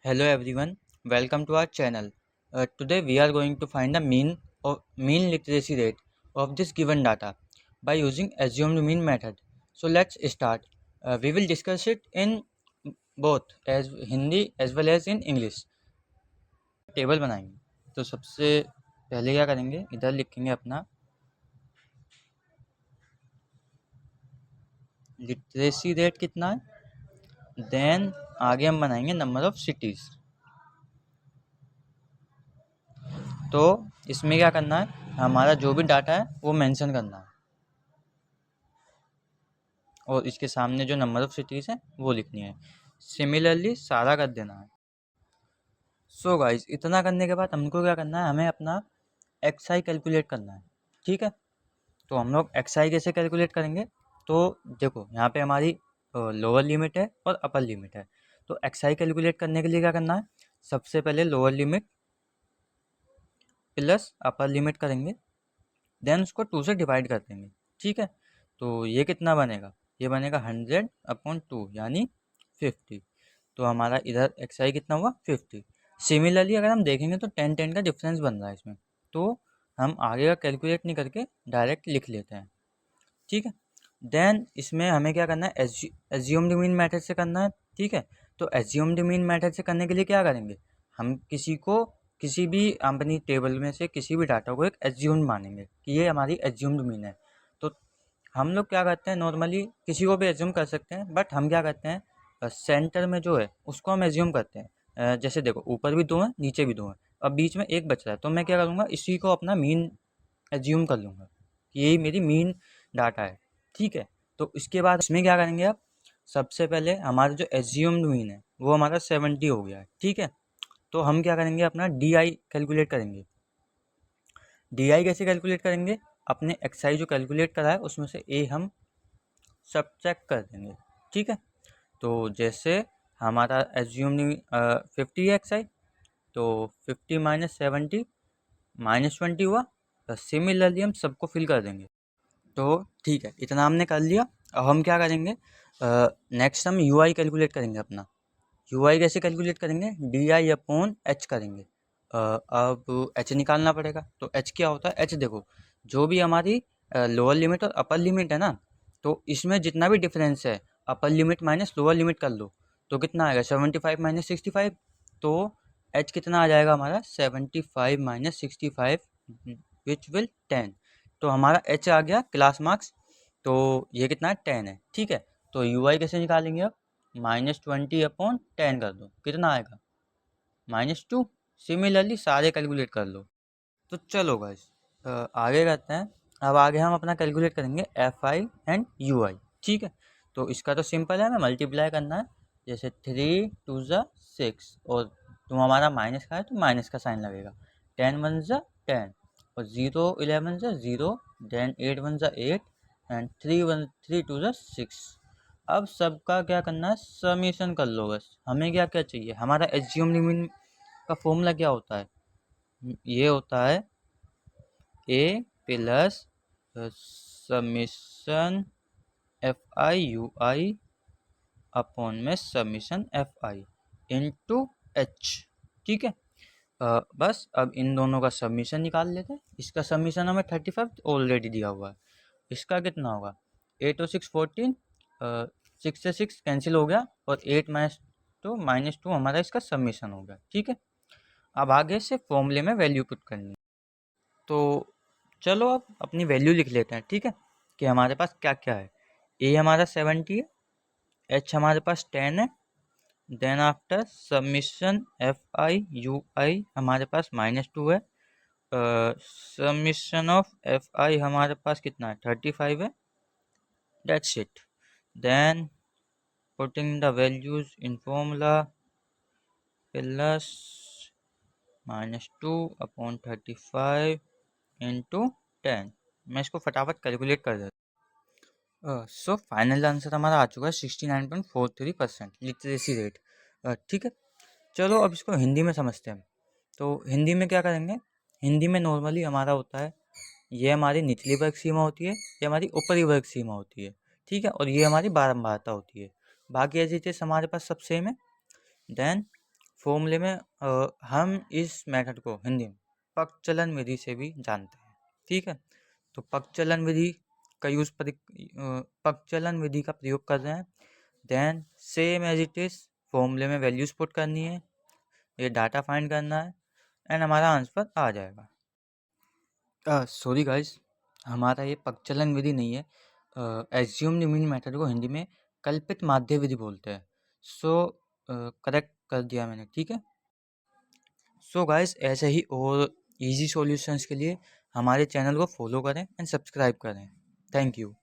Hello everyone, welcome to our channel. Today we are going to find the mean literacy rate of this given data by using assumed mean method. So let's start. We will discuss it in both as Hindi as well as in English. Table बनाएंगे तो सबसे पहले क्या करेंगे, इधर लिखेंगे अपना literacy rate कितना है, देन आगे हम बनाएंगे नंबर ऑफ सिटीज़। तो इसमें क्या करना है, हमारा जो भी डाटा है वो मेंशन करना है और इसके सामने जो नंबर ऑफ सिटीज़ है वो लिखनी है। सिमिलरली सारा कर देना है। सो गाइस, इतना करने के बाद हमको क्या करना है, हमें अपना एक्स आई कैलकुलेट करना है। ठीक है, तो हम लोग एक्स आई कैसे कैलकुलेट करेंगे, तो देखो यहाँ पे हमारी लोअर लिमिट है और अपर लिमिट है। तो एक्स आई कैलकुलेट करने के लिए क्या करना है, सबसे पहले lower limit plus upper limit करेंगे, देन उसको 2 से डिवाइड कर देंगे। ठीक है, तो ये कितना बनेगा, ये बनेगा 100/2 यानी 50। तो हमारा इधर एक्स आई कितना हुआ 50। सिमिलरली अगर हम देखेंगे तो 10 का डिफरेंस बन रहा है इसमें, तो हम आगे का कैलकुलेट नहीं करके डायरेक्ट लिख लेते हैं। ठीक है, देन इसमें हमें क्या करना है, एज्यूम्ड मीन मेथड से करना है। ठीक है, तो एज्यूम्ड मीन मेथड से करने के लिए क्या करेंगे, हम किसी भी अपनी टेबल में से किसी भी डाटा को एक एज्यूम्ड मानेंगे कि ये हमारी एज्यूम्ड मीन है। तो हम लोग क्या करते हैं, नॉर्मली किसी को भी एज्यूम कर सकते हैं, बट हम क्या करते हैं, सेंटर में जो है उसको हम एज्यूम करते हैं। जैसे देखो, ऊपर भी दो हैं नीचे भी दो हैं और बीच में एक बच रहा है, तो मैं क्या करूँगा, इसी को अपना मीन एज्यूम कर लूँगा कि यही मेरी मीन डाटा है। ठीक है, तो इसके बाद इसमें क्या करेंगे आप, सबसे पहले हमारा जो एज्यूम्ड मीन है वो हमारा 70 हो गया है। ठीक है, तो हम क्या करेंगे, अपना डी आई कैलकुलेट करेंगे। डी आई कैसे कैलकुलेट करेंगे, अपने एक्स आई जो कैलकुलेट करा है उसमें से ए हम सब्ट्रैक्ट कर देंगे। ठीक है, तो जैसे हमारा एज्यूम्ड 50 एक्स आई, तो 50 माइनस 70 माइनस 20 हुआ। तो सिमिलरली हम सबको फिल कर देंगे। तो ठीक है, इतना हमने कर लिया। अब हम क्या करेंगे, नेक्स्ट हम यू आई कैलकुलेट करेंगे अपना। यू आई कैसे कैलकुलेट करेंगे, डी आई अपॉन एच करेंगे। अब एच निकालना पड़ेगा, तो एच क्या होता है, एच देखो जो भी हमारी लोअर लिमिट और अपर लिमिट है ना, तो इसमें जितना भी डिफरेंस है, upper limit minus lower limit कर लो तो कितना आएगा, 75 माइनस 65। तो एच कितना आ जाएगा हमारा, 75 माइनस 65 विच विल 10। तो हमारा एच आ गया क्लास मार्क्स, तो ये कितना है, 10 है। ठीक है, तो यू आई कैसे निकालेंगे अब, -20/10 कर दो, कितना आएगा, -2। सिमिलरली सारे कैलकुलेट कर लो। तो चलो गाइस, आगे करते हैं। अब आगे हम अपना कैलकुलेट करेंगे एफ आई एंड यू आई। ठीक है, तो इसका तो सिंपल है, हमें मल्टीप्लाई करना है। जैसे 3 2 6, और तुम हमारा माइनस का है तो माइनस का साइन लगेगा। 10 1 10 और 0 11 0, देन 8 1 8 एंड 3 2 6। अब सबका क्या करना है, समीशन कर लो बस। हमें क्या क्या चाहिए, हमारा एज्यूम लिमिट का फॉर्मूला क्या होता है, ये होता है A plus summation f i u i upon में summation f i into h. ठीक है, बस अब इन दोनों का सबमिशन निकाल लेते हैं। इसका सबमिशन हमें 35 ऑलरेडी दिया हुआ है। इसका कितना होगा, 8 और 6 14, 6 से 6 कैंसिल हो गया और 8 -2 हमारा इसका सबमिशन हो गया। ठीक है, अब आगे से फॉर्मूले में वैल्यू पुट करनी है। तो चलो अब अपनी वैल्यू लिख लेते हैं। ठीक है, कि हमारे पास क्या क्या है, ए हमारा 70 है, एच हमारे पास 10 है, then after summation f i u i हमारे पास -2 है, सबमिशन ऑफ एफ आई हमारे पास कितना है, 35 है। That's it, then putting the values in formula plus -2/35 into 10। मैं इसको फटाफट कैलकुलेट कर देता हूँ। सो फाइनल आंसर हमारा आ चुका है 69.43% लिटरेसी रेट। ठीक है, चलो अब इसको हिंदी में समझते हैं। तो हिंदी में क्या करेंगे, हिंदी में नॉर्मली हमारा होता है, ये हमारी निचली वर्ग सीमा होती है, ये हमारी ऊपरी वर्ग सीमा होती है। ठीक है, और ये हमारी बारंबारता होती है। बाकी एज इट इज हमारे पास सब सेम है। देन फॉर्मूले में हम इस मेथड को हिंदी में पकचलन विधि से भी जानते हैं। ठीक है, तो पकचलन विधि का यूज पकचलन विधि का प्रयोग कर रहे हैं। Then same as it is फॉर्मूले में वैल्यूज पुट करनी है, ये डाटा फाइंड करना है एंड हमारा आंसर आ जाएगा। सॉरी गाइस, हमारा ये पकचलन विधि नहीं है। एज्यूम्ड मीन मेथड को हिंदी में कल्पित माध्य विधि बोलते हैं। सो करेक्ट कर दिया मैंने, ठीक है। सो गाइस, ऐसे ही और इजी सॉल्यूशंस के लिए हमारे चैनल को फॉलो करें एंड सब्सक्राइब करें। Thank you.